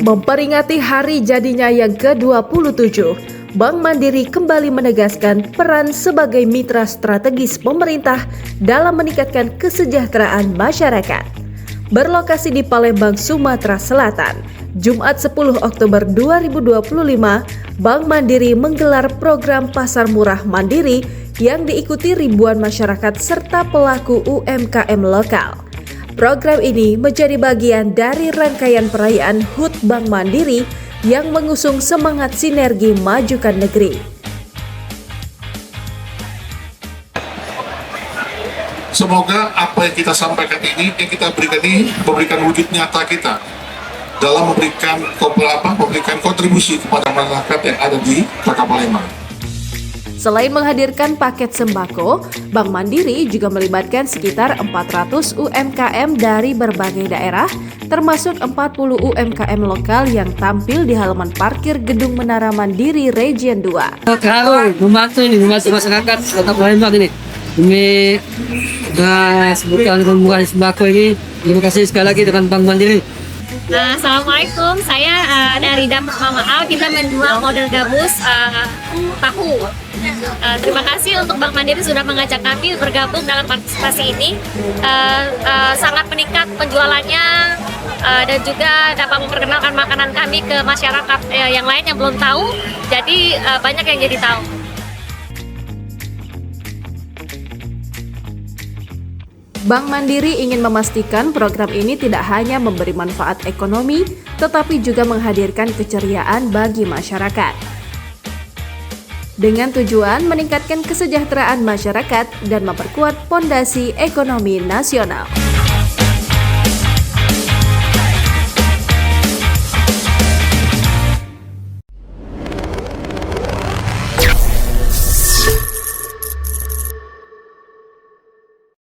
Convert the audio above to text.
Memperingati hari jadinya yang ke-27, Bank Mandiri kembali menegaskan peran sebagai mitra strategis pemerintah dalam meningkatkan kesejahteraan masyarakat. Berlokasi di Palembang, Sumatera Selatan, Jumat 10 Oktober 2025, Bank Mandiri menggelar program Pasar Murah Mandiri yang diikuti ribuan masyarakat serta pelaku UMKM lokal. Program ini menjadi bagian dari rangkaian perayaan HUT Bank Mandiri yang mengusung semangat sinergi majukan negeri. Semoga apa yang kita sampaikan ini, yang kita berikan ini, memberikan wujud nyata kita dalam memberikan kontribusi kepada masyarakat yang ada di Kota Palembang. Selain menghadirkan paket sembako, Bank Mandiri juga melibatkan sekitar 400 UMKM dari berbagai daerah, termasuk 40 UMKM lokal yang tampil di halaman parkir Gedung Menara Mandiri Region 2. Kalau membantu masyarakat Kota Palembang ini, demi sebutkan pembukaan sembako ini, terima kasih sekali lagi dengan Bank Mandiri. Assalamualaikum, saya dari Dapur Mama Al. Kita menjual model gabus tahu. Terima kasih untuk Bank Mandiri sudah mengajak kami bergabung dalam partisipasi ini. Sangat meningkat penjualannya dan juga dapat memperkenalkan makanan kami ke masyarakat yang lain yang belum tahu. Jadi banyak yang jadi tahu. Bank Mandiri ingin memastikan program ini tidak hanya memberi manfaat ekonomi, tetapi juga menghadirkan keceriaan bagi masyarakat. Dengan tujuan meningkatkan kesejahteraan masyarakat dan memperkuat fondasi ekonomi nasional.